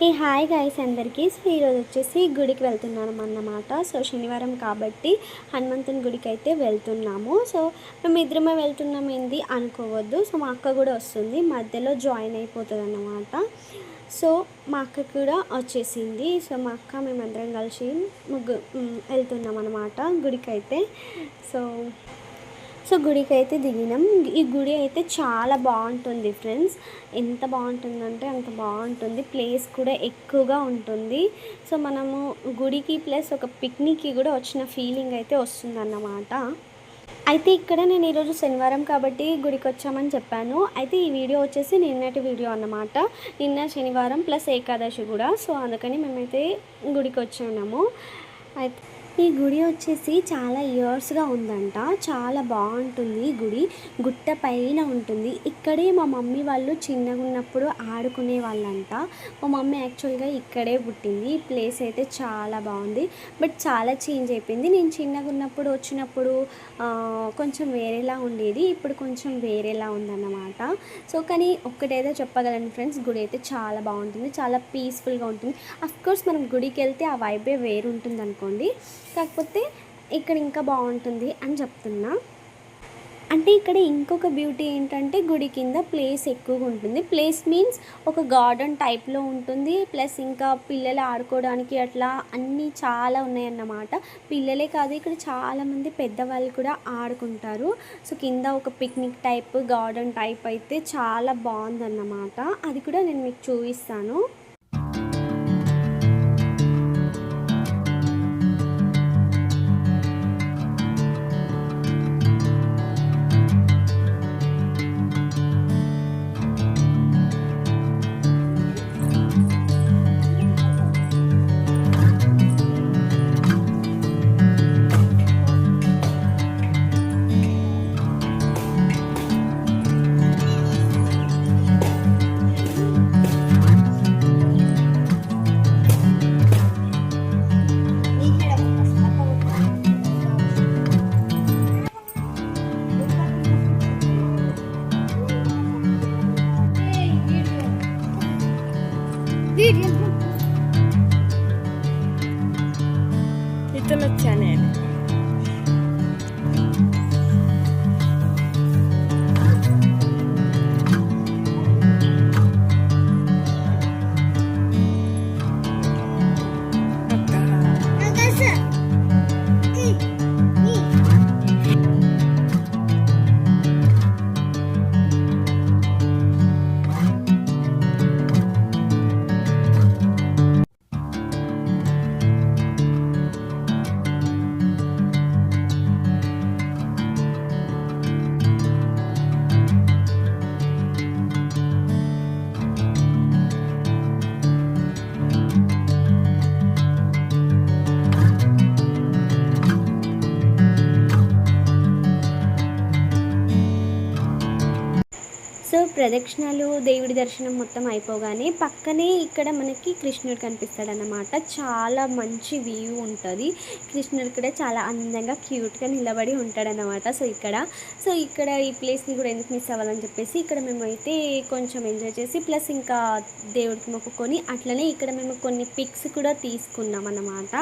Hi guys అందరికీ. So ఈరోజు వచ్చేసి గుడికి వెళ్తున్నాను అన్నమాట. సో శనివారం కాబట్టి హనుమంతుని గుడికి అయితే వెళ్తున్నాము. సో మేము ఇద్దరమే వెళ్తున్నాం ఏంది అనుకోవద్దు. సో మా అక్క కూడా వస్తుంది, మధ్యలో జాయిన్ అయిపోతుంది అన్నమాట. సో మా అక్క కూడా వచ్చేసింది. సో మా అక్క మేమందరం కలిసి వెళ్తున్నాం అన్నమాట గుడికి అయితే. సో సో గుడికి అయితే దిగినాం. ఈ గుడి అయితే చాలా బాగుంటుంది ఫ్రెండ్స్. ఎంత బాగుంటుందంటే అంత బాగుంటుంది. ప్లేస్ కూడా ఎక్కువగా ఉంటుంది. సో మనము గుడికి ప్లస్ ఒక పిక్నిక్కి కూడా వచ్చిన ఫీలింగ్ అయితే వస్తుందన్నమాట. అయితే ఇక్కడ నేను ఈరోజు శనివారం కాబట్టి గుడికి వచ్చామని చెప్పాను. అయితే ఈ వీడియో వచ్చేసి నిన్నటి వీడియో అన్నమాట. నిన్న శనివారం ప్లస్ ఏకాదశి కూడా. సో అందుకని మేమైతే గుడికి వచ్చాము. అయితే ఈ గుడి వచ్చేసి చాలా ఇయర్స్గా ఉందంట. చాలా బాగుంటుంది ఈ గుడి. గుట్ట పైన ఉంటుంది. ఇక్కడే మా మమ్మీ వాళ్ళు చిన్నగా ఉన్నప్పుడు ఆడుకునే వాళ్ళంట. మా మమ్మీ యాక్చువల్గా ఇక్కడే పుట్టింది. ఈ ప్లేస్ అయితే చాలా బాగుంది, బట్ చాలా చేంజ్ అయిపోయింది. నేను చిన్నగా ఉన్నప్పుడు వచ్చినప్పుడు కొంచెం వేరేలా ఉండేది, ఇప్పుడు కొంచెం వేరేలా ఉందన్నమాట. సో కానీ ఒక్కటేదో చెప్పగలను ఫ్రెండ్స్, గుడి అయితే చాలా బాగుంటుంది, చాలా పీస్ఫుల్గా ఉంటుంది. అఫ్కోర్స్ మనం గుడికి వెళ్తే ఆ వైబే వేరు ఉంటుంది అనుకోండి, కాకపోతే ఇక్కడ ఇంకా బాగుంటుంది అని చెప్తున్నా. అంటే ఇక్కడ ఇంకొక బ్యూటీ ఏంటంటే గుడి కింద ప్లేస్ ఎక్కువగా ఉంటుంది. ప్లేస్ మీన్స్ ఒక గార్డెన్ టైప్లో ఉంటుంది. ప్లస్ ఇంకా పిల్లలు ఆడుకోవడానికి అట్లా అన్నీ చాలా ఉన్నాయన్నమాట. పిల్లలే కాదు, ఇక్కడ చాలామంది పెద్దవాళ్ళు కూడా ఆడుకుంటారు. సో కింద ఒక పిక్నిక్ టైప్ గార్డెన్ టైప్ అయితే చాలా బాగుందన్నమాట. అది కూడా నేను మీకు చూపిస్తాను. Ito na channel. సో ప్రదక్షిణాలు దేవుడి దర్శనం మొత్తం అయిపోగానే పక్కనే ఇక్కడ మనకి కృష్ణుడు కనిపిస్తాడన్నమాట. చాలా మంచి వ్యూ ఉంటుంది. కృష్ణుడు కూడా చాలా అందంగా క్యూట్గా నిలబడి ఉంటాడన్నమాట. సో ఇక్కడ ఈ ప్లేస్ని కూడా ఎందుకు మిస్ అవ్వాలని చెప్పేసి ఇక్కడ మేము అయితే కొంచెం ఎంజాయ్ చేసి ప్లస్ ఇంకా దేవుడికి మొక్కుకొని అట్లనే ఇక్కడ మేము కొన్ని పిక్స్ కూడా తీసుకున్నాం అన్నమాట.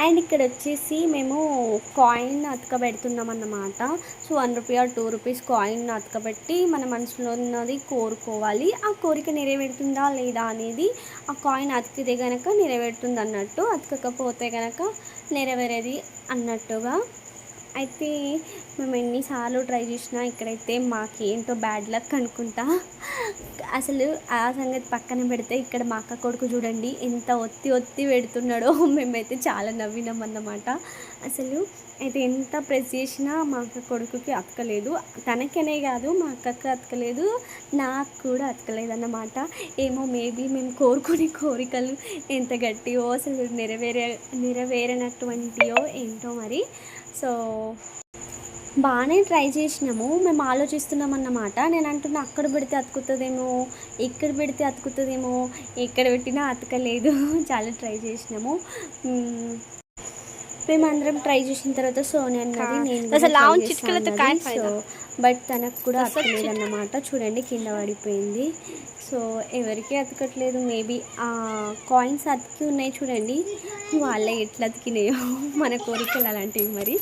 అండ్ ఇక్కడ వచ్చేసి మేము కాయిన్ అతకబెడుతున్నాం అన్నమాట. So 1 rupee or 2 rupees coin అతకబెట్టి మన మనసులో ఉన్నది కోరుకోవాలి. ఆ కోరిక నెరవేరుతుందా లేదా అనేది ఆ కాయిన్ అతికితే కనుక నెరవేరుతుంది అన్నట్టు, అతకకపోతే కనుక నెరవేరేది అన్నట్టుగా అయితే మేము ఎన్నిసార్లు ట్రై చేసినా ఇక్కడైతే మాకేంటో బ్యాడ్ లక్ అనుకుంటా. అసలు ఆ సంగతి పక్కన పెడితే ఇక్కడ మా అక్క కొడుకు చూడండి ఎంత ఒత్తి ఒత్తి పెడుతున్నాడో. మేమైతే చాలా నవ్వినాం అన్నమాట. అసలు అయితే ఎంత ప్రెస్ చేసినా మా అక్క కొడుకుకి అతకలేదు. తనకనే కాదు మా అక్కకి అతకలేదు, నాకు కూడా అతకలేదు అన్నమాట. ఏమో మేబీ మేము కోరుకునే కోరికలు ఎంత గట్టియో అసలు నెరవేరనటువంటియో ఏంటో మరి. సో బాగానే ట్రై చేసినాము. మేము ఆలోచిస్తున్నాం అన్నమాట. నేను అంటున్నా అక్కడ పెడితే అతుకుతుందేమో, ఇక్కడ పెడితే అతుకుతుందేమో, ఎక్కడ పెట్టినా అతకలేదు. చాలా ట్రై చేసినాము. మేమందరం ట్రై చేసిన తర్వాత సోని అన్నది నేను సో బట్ తనకు కూడా అతకలేదు అన్నమాట. చూడండి కింద పడిపోయింది. సో ఎవరికి అతకట్లేదు. మేబీ ఆ కాయిన్స్ అతికి ఉన్నాయి చూడండి, వాళ్ళే ఎట్లా అతికినాయో. మన కోరికలు అలాంటివి మరి.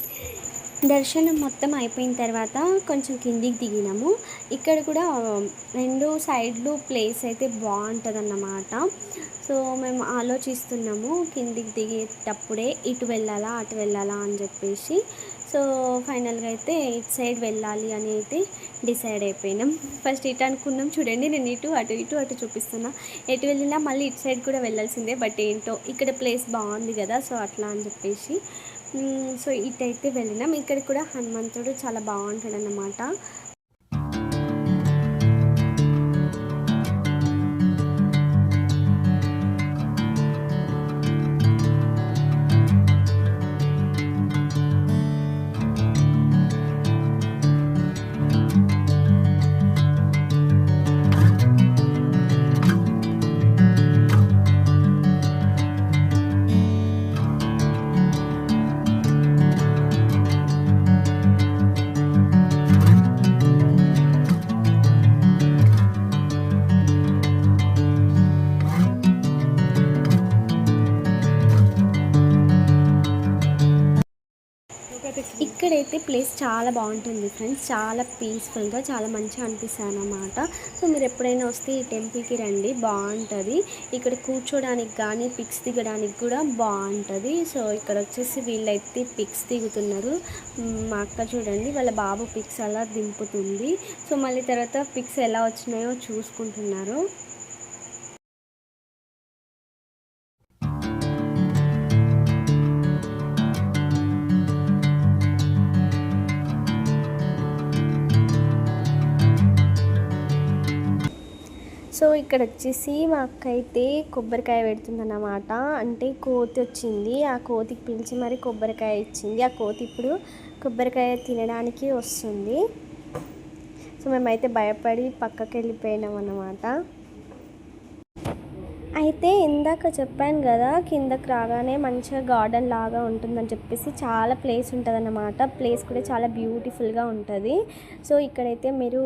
దర్శనం మొత్తం అయిపోయిన తర్వాత కొంచెం కిందికి దిగినాము. ఇక్కడ కూడా 2 సైడ్లు ప్లేస్ అయితే బాగుంటుంది అన్నమాట. సో మేము ఆలోచిస్తున్నాము కిందికి దిగేటప్పుడే ఇటు వెళ్ళాలా అటు వెళ్ళాలా అని చెప్పేసి. సో ఫైనల్గా అయితే ఇటు సైడ్ వెళ్ళాలి అని అయితే డిసైడ్ అయిపోయినాం. ఫస్ట్ ఇటు అనుకున్నాం చూడండి, నేను ఇటు అటు చూపిస్తున్నా. ఎటు వెళ్ళినా మళ్ళీ ఇటు సైడ్ కూడా వెళ్ళాల్సిందే. బట్ ఏంటో ఇక్కడ ప్లేస్ బాగుంది కదా, సో అట్లా అని చెప్పేసి సో ఇటైతే వెళ్ళినాం. ఇక్కడ కూడా హనుమంతుడు చాలా బాగుంటాడు అన్నమాట. ఇక్కడైతే ప్లేస్ చాలా బాగుంటుంది ఫ్రెండ్స్, చాలా పీస్ఫుల్గా చాలా మంచిగా అనిపిస్తుంది అన్నమాట. సో మీరు ఎప్పుడైనా వస్తే ఈ టెంపుల్కి రండి, బాగుంటుంది. ఇక్కడ కూర్చోడానికి కానీ పిక్స్ దిగడానికి కూడా బాగుంటుంది. సో ఇక్కడ వచ్చేసి వీళ్ళైతే పిక్స్ దిగుతున్నారు. మా అక్క చూడండి వాళ్ళ బాబు పిక్స్ అలా దింపుతుంది. సో మళ్ళీ తర్వాత పిక్స్ ఎలా వచ్చినాయో చూసుకుంటున్నారు. సో ఇక్కడ వచ్చేసి మా అక్క అయితే కొబ్బరికాయ పెడుతుందన్నమాట. అంటే కోతి వచ్చింది, ఆ కోతికి పిలిచి మరి కొబ్బరికాయ ఇచ్చింది. ఆ కోతి ఇప్పుడు కొబ్బరికాయ తినడానికి వస్తుంది. సో మేమైతే భయపడి పక్కకి వెళ్ళిపోయినాం అన్నమాట. అయితే ఇందాక చెప్పాను కదా కిందకి రాగానే మంచిగా గార్డెన్ లాగా ఉంటుందని చెప్పేసి, చాలా ప్లేస్ ఉంటుంది అన్నమాట. ప్లేస్ కూడా చాలా బ్యూటిఫుల్గా ఉంటుంది. సో ఇక్కడైతే మీరు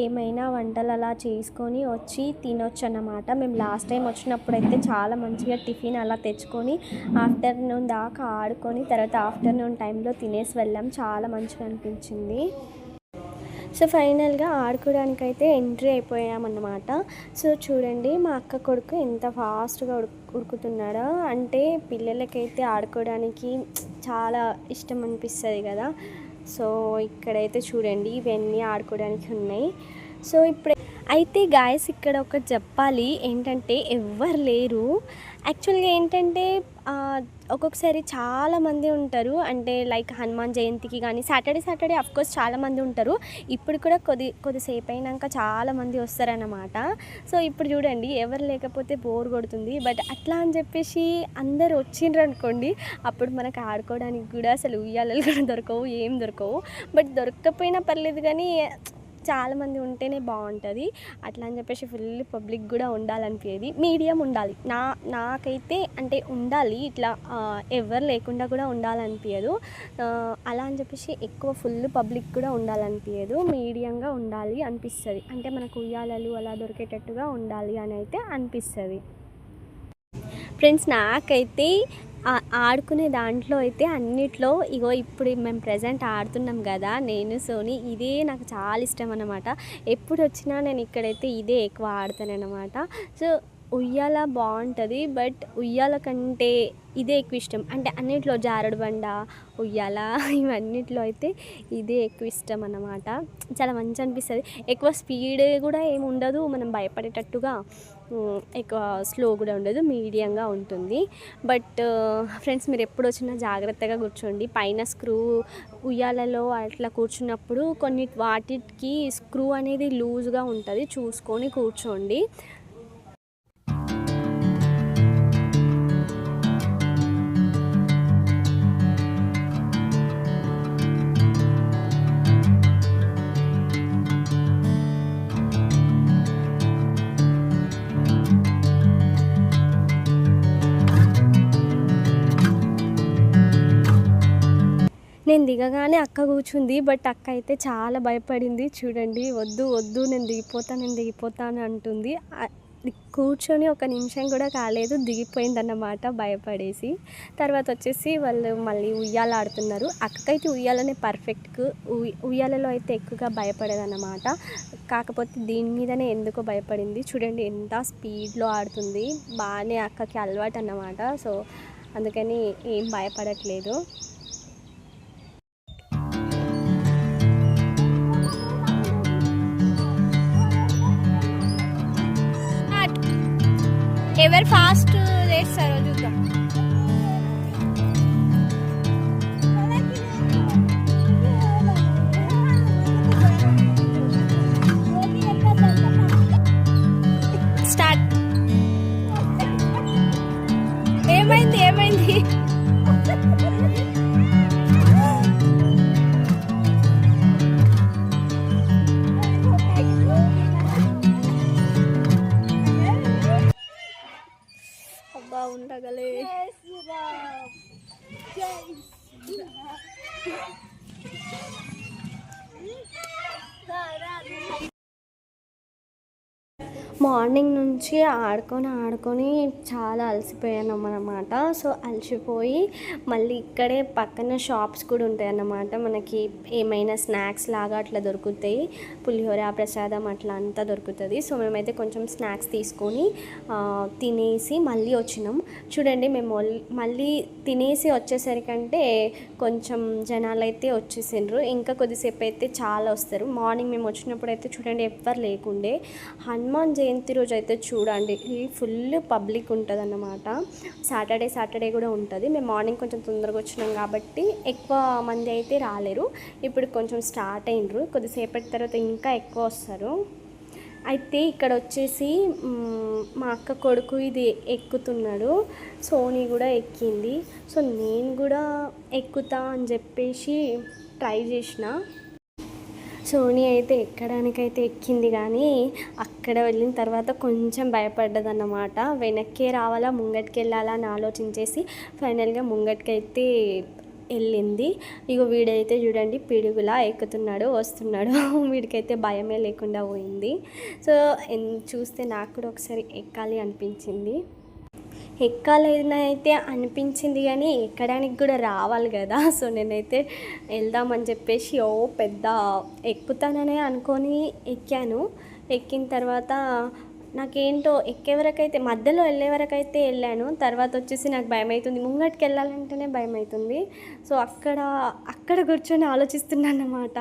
ఏమైనా వంటలు అలా చేసుకొని వచ్చి తినొచ్చు అన్నమాట. మేము లాస్ట్ టైం వచ్చినప్పుడు అయితే చాలా మంచిగా టిఫిన్ అలా తెచ్చుకొని ఆఫ్టర్నూన్ దాకా ఆడుకొని తర్వాత ఆఫ్టర్నూన్ టైంలో తినేసి వెళ్ళాం. చాలా మంచిగా అనిపించింది. సో ఫైనల్గా ఆడుకోవడానికైతే ఎంట్రీ అయిపోయామన్నమాట. సో చూడండి మా అక్క కొడుకు ఎంత ఫాస్ట్గా ఉడుకుతున్నాడో. అంటే పిల్లలకైతే ఆడుకోవడానికి చాలా ఇష్టం అనిపిస్తుంది కదా. సో ఇక్కడైతే చూడండి ఇవన్నీ ఆడుకోవడానికి ఉన్నాయి. సో ఇప్పుడు అయితే గాయస్ ఇక్కడ ఒకటి చెప్పాలి ఏంటంటే, ఎవ్వరు లేరు యాక్చువల్గా. ఏంటంటే ఒక్కొక్కసారి చాలామంది ఉంటారు. అంటే లైక్ హనుమాన్ జయంతికి కానీ సాటర్డే అఫ్కోర్స్ చాలామంది ఉంటారు. ఇప్పుడు కూడా కొద్దిసేపు అయినాక చాలామంది వస్తారన్నమాట. సో ఇప్పుడు చూడండి ఎవరు లేకపోతే బోర్ కొడుతుంది. బట్ అట్లా అని చెప్పేసి అందరు వచ్చిండ్రు అనుకోండి, అప్పుడు మనకు ఆడుకోవడానికి కూడా అసలు ఉయ్యాలలు కూడా దొరకవు, ఏం దొరకవు. బట్ దొరకకపోయినా పర్లేదు కానీ చాలామంది ఉంటేనే బాగుంటుంది. అట్లా అని చెప్పేసి ఫుల్ పబ్లిక్ కూడా ఉండాలనిపించేది, మీడియం ఉండాలి. నాకైతే అంటే ఉండాలి ఇట్లా ఎవరు లేకుండా కూడా ఉండాలనిపించదు. అలా అని చెప్పేసి ఎక్కువ ఫుల్ పబ్లిక్ కూడా ఉండాలనిపించదు, మీడియంగా ఉండాలి అనిపిస్తుంది. అంటే మనకు ఉయ్యాలలు అలా దొరికేటట్టుగా ఉండాలి అని అయితే అనిపిస్తుంది. ఫ్రెండ్స్ నాకైతే ఆడుకునే దాంట్లో అయితే అన్నిట్లో ఇగో ఇప్పుడు మేము ప్రజెంట్ ఆడుతున్నాం కదా నేను సోని, ఇదే నాకు చాలా ఇష్టం అన్నమాట. ఎప్పుడు వచ్చినా నేను ఇక్కడైతే ఇదే ఎక్కువ ఆడతాను అన్నమాట. సో ఉయ్యాల బాగుంటుంది, బట్ ఉయ్యాల కంటే ఇదే ఎక్కువ ఇష్టం. అంటే అన్నిట్లో జారుడు బండ, ఉయ్యాల ఇవన్నిట్లో అయితే ఇదే ఎక్కువ ఇష్టం అన్నమాట. చాలా మంచి అనిపిస్తుంది. ఎక్కువ స్పీడ్ కూడా ఏమి ఉండదు, మనం భయపడేటట్టుగా ఎక్కువ స్లో కూడా ఉండదు, మీడియంగా ఉంటుంది. బట్ ఫ్రెండ్స్, మీరు ఎప్పుడు వచ్చినా జాగ్రత్తగా కూర్చోండి. పైన స్క్రూ ఉయ్యాలలో అట్లా కూర్చున్నప్పుడు కొన్ని వాటికి స్క్రూ అనేది లూజ్గా ఉంటుంది, చూసుకొని కూర్చోండి. నేను దిగగానే అక్క కూర్చుంది, బట్ అక్క అయితే చాలా భయపడింది. చూడండి, వద్దు వద్దు నేను దిగిపోతాను అంటుంది. కూర్చొని ఒక నిమిషం కూడా కాలేదు, దిగిపోయిందన్నమాట భయపడేసి. తర్వాత వచ్చేసి వాళ్ళు మళ్ళీ ఉయ్యాల ఆడుతున్నారు. అక్కకైతే ఉయ్యాలనే పర్ఫెక్ట్, ఉయ్యాలలో అయితే ఎక్కువగా భయపడేదన్నమాట. కాకపోతే దీని మీదనే ఎందుకో భయపడింది. చూడండి ఎంత స్పీడ్లో ఆడుతుంది, బాగానే అక్కకి అలవాటు అన్నమాట. సో అందుకని ఏం భయపడట్లేదు. ఎవరు ఫాస్ట్ చేస్తారో చూద్దాం. స్టార్ట్. ఏమైంది? ఉండగలే. మార్నింగ్ నుంచి ఆడుకొని చాలా అలసిపోయాను అన్నమాట. సో అలసిపోయి మళ్ళీ ఇక్కడే పక్కన షాప్స్ కూడా ఉంటాయి అన్నమాట. మనకి ఏమైనా స్నాక్స్ లాగా అట్లా దొరుకుతాయి, పులిహోర ప్రసాదం అట్లా అంతా దొరుకుతుంది. సో మేమైతే కొంచెం స్నాక్స్ తీసుకొని తినేసి మళ్ళీ వచ్చినాం. చూడండి, మేము మళ్ళీ తినేసి వచ్చేసరికంటే కొంచెం జనాలు అయితే వచ్చేసిండ్రు. ఇంకా కొద్దిసేపు అయితే చాలా వస్తారు. మార్నింగ్ మేము వచ్చినప్పుడు అయితే చూడండి ఎవ్వరు లేకుండే. హనుమాన్ జయంతి రోజు అయితే చూడండి ఫుల్ పబ్లిక్ ఉంటుంది అన్నమాట. సాటర్డే కూడా ఉంటుంది. మేము మార్నింగ్ కొంచెం తొందరగా వచ్చినాం కాబట్టి ఎక్కువ మంది అయితే రాలేరు. ఇప్పుడు కొంచెం స్టార్ట్ అయినరు, కొద్దిసేపటి తర్వాత ఇంకా ఎక్కువ వస్తారు. అయితే ఇక్కడ వచ్చేసి మా అక్క కొడుకు ఇది ఎక్కుతున్నాడు, సోనీ కూడా ఎక్కింది. సో నేను కూడా ఎక్కుతా అని చెప్పేసి ట్రై చేసిన. సోనీ అయితే ఎక్కడానికైతే ఎక్కింది, కానీ అక్కడ వెళ్ళిన తర్వాత కొంచెం భయపడ్డదన్నమాట. వెనక్కే రావాలా ముంగటికి వెళ్ళాలా అని ఆలోచించేసి ఫైనల్గా ముంగటికైతే వెళ్ళింది. ఇగో వీడైతే చూడండి పిడుగులా ఎక్కుతున్నాడు, వస్తున్నాడు. వీడికైతే భయమే లేకుండా పోయింది. సో చూస్తే నాకు కూడా ఒకసారి ఎక్కాలి అనిపించింది. ఎక్కాలైనా అయితే అనిపించింది, కానీ ఎక్కడానికి కూడా రావాలి కదా. సో నేనైతే వెళ్దామని చెప్పేసి పెద్ద ఎక్కుతాననే అనుకొని ఎక్కాను. ఎక్కిన తర్వాత నాకేంటో ఎక్కే వరకైతే మధ్యలో వెళ్ళే వరకైతే వెళ్ళాను. తర్వాత వచ్చేసి నాకు భయం అవుతుంది, ముంగటికి వెళ్ళాలంటేనే భయం అవుతుంది. సో అక్కడ కూర్చొని ఆలోచిస్తున్నాను అన్నమాట,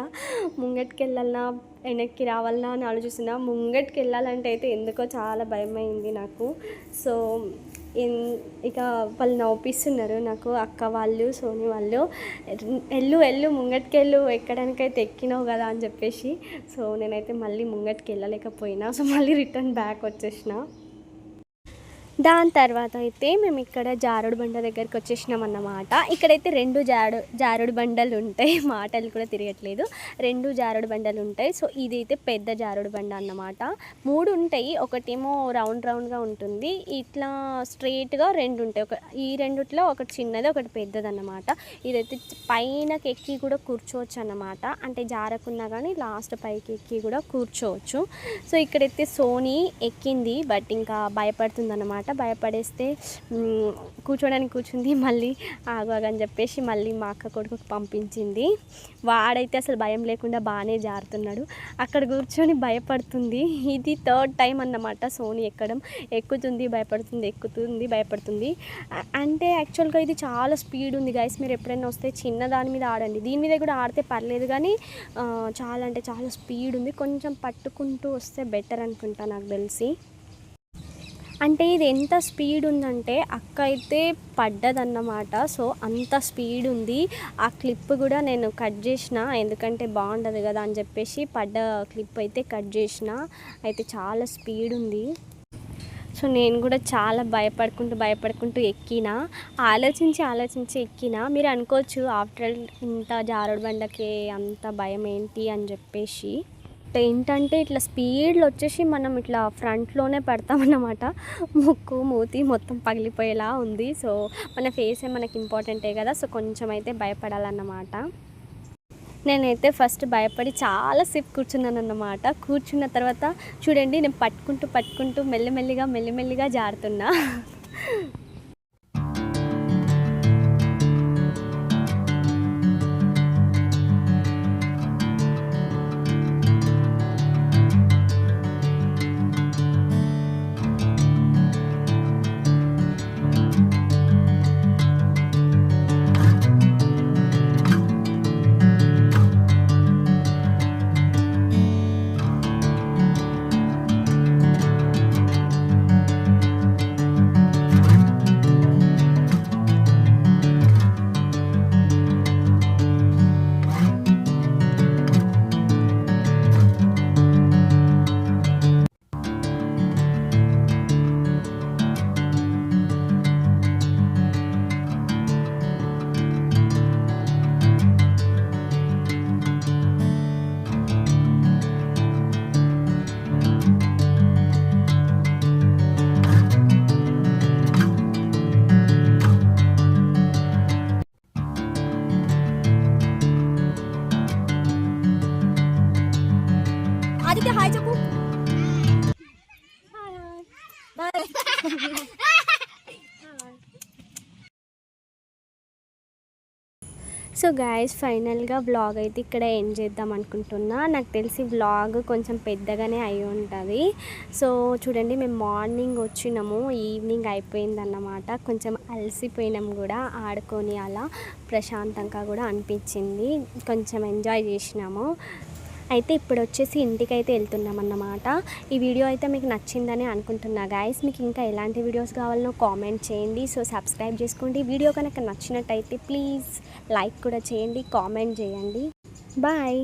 ముంగటికి వెళ్ళాలన్నా వెనక్కి రావాలన్నా అని ఆలోచిస్తున్నా. ముంగటికి వెళ్ళాలంటే అయితే ఎందుకో చాలా భయం అయింది నాకు. సో ఇక వాళ్ళు నవ్విస్తున్నారు నాకు, అక్క వాళ్ళు సోనీ వాళ్ళు, వెళ్ళు ముంగటికి వెళ్ళు, ఎక్కడానికైతే ఎక్కినావు కదా అని చెప్పేసి. సో నేనైతే మళ్ళీ ముంగటికి వెళ్ళలేకపోయినా. సో మళ్ళీ రిటర్న్ బ్యాక్ వచ్చేసిన. దాని తర్వాత అయితే మేము ఇక్కడ జారుడు బండ దగ్గరికి వచ్చేసినాం అన్నమాట. ఇక్కడైతే రెండు జారుడు బండలు ఉంటాయి, మాటలు కూడా తిరగట్లేదు, రెండు జారుడు బండలు ఉంటాయి. సో ఇదైతే పెద్ద జారుడు బండ అన్నమాట. 3 ఉంటాయి, ఒకటేమో రౌండ్గా ఉంటుంది, ఇట్లా స్ట్రైట్గా 2 ఉంటాయి. ఈ రెండిట్లో ఒకటి చిన్నది ఒకటి పెద్దది అన్నమాట. ఇదైతే పైనకి ఎక్కి కూడా కూర్చోవచ్చు అన్నమాట, అంటే జారకున్నా కానీ లాస్ట్ పైకి ఎక్కి కూడా కూర్చోవచ్చు. సో ఇక్కడైతే సోనీ ఎక్కింది, బట్ ఇంకా భయపడుతుంది అన్నమాట. అన్నమాట. భయపడేస్తే కూర్చోడానికి కూర్చుంది, మళ్ళీ ఆగని చెప్పేసి మళ్ళీ మా అక్క కొడుకుకి పంపించింది. వాడైతే అసలు భయం లేకుండా బాగానే జారుతున్నాడు. అక్కడ కూర్చొని భయపడుతుంది. ఇది 3rd టైం అన్నమాట సోనీ ఎక్కడం. ఎక్కుతుంది భయపడుతుంది. అంటే యాక్చువల్గా ఇది చాలా స్పీడ్ ఉంది గైస్. మీరు ఎప్పుడైనా వస్తే చిన్న దాని మీద ఆడండి. దీని మీద కూడా ఆడితే పర్లేదు, కానీ చాలా అంటే చాలా స్పీడ్ ఉంది. కొంచెం పట్టుకుంటూ వస్తే బెటర్ అనుకుంటా నాకు తెలిసి. అంటే ఇది ఎంత స్పీడ్ ఉందంటే అక్క అయితే పడ్డదన్నమాట. సో అంత స్పీడ్ ఉంది. ఆ క్లిప్ కూడా నేను కట్ చేసిన, ఎందుకంటే బాగుండదు కదా అని చెప్పేసి పడ్డ క్లిప్ అయితే కట్ చేసిన. అయితే చాలా స్పీడ్ ఉంది. సో నేను కూడా చాలా భయపడుకుంటూ ఎక్కిన, ఆలోచించి ఎక్కిన. మీరు అనుకోవచ్చు ఆఫ్టర్ ఆల్ ఇంత జారుడు బండకి అంత భయం ఏంటి అని చెప్పేసి. ఏంటంటే ఇట్లా స్పీడ్లో వచ్చేసి మనం ఇట్లా ఫ్రంట్లోనే పడతామన్నమాట. ముక్కు మూతి మొత్తం పగిలిపోయేలా ఉంది. సో మన ఫేసే మనకి ఇంపార్టెంటే కదా. సో కొంచెం అయితే భయపడాలన్నమాట. నేనైతే ఫస్ట్ భయపడి చాలాసేపు కూర్చున్నాను అన్నమాట. కూర్చున్న తర్వాత చూడండి నేను పట్టుకుంటూ మెల్లిమెల్లిగా జారుతున్నా. ఆదిత్య హాయ్ చెప్పు. సో గాయస్ ఫైనల్గా వ్లాగ్ అయితే ఇక్కడ ఎండ్ చేద్దాం అనుకుంటున్నా. నాకు తెలిసి వ్లాగ్ కొంచెం పెద్దగానే అయి ఉంటుంది. సో చూడండి మేము మార్నింగ్ వచ్చినాము, ఈవినింగ్ అయిపోయిందన్నమాట. కొంచెం అలసిపోయినాము కూడా, ఆడుకొని అలా ప్రశాంతంగా కూడా అనిపించింది. కొంచెం ఎంజాయ్ చేసినాము. అయితే ఇప్పుడు వచ్చేసి ఇంటికైతే వెళ్తున్నాం అన్నమాట. ఈ వీడియో అయితే మీకు నచ్చిందని అనుకుంటున్నా గాయస్. మీకు ఇంకా ఎలాంటి వీడియోస్ కావాలనో కామెంట్ చేయండి. సో సబ్స్క్రైబ్ చేసుకోండి. వీడియో కనుక నచ్చినట్టయితే ప్లీజ్ లైక్ కూడా చేయండి, కామెంట్ చేయండి. బాయ్.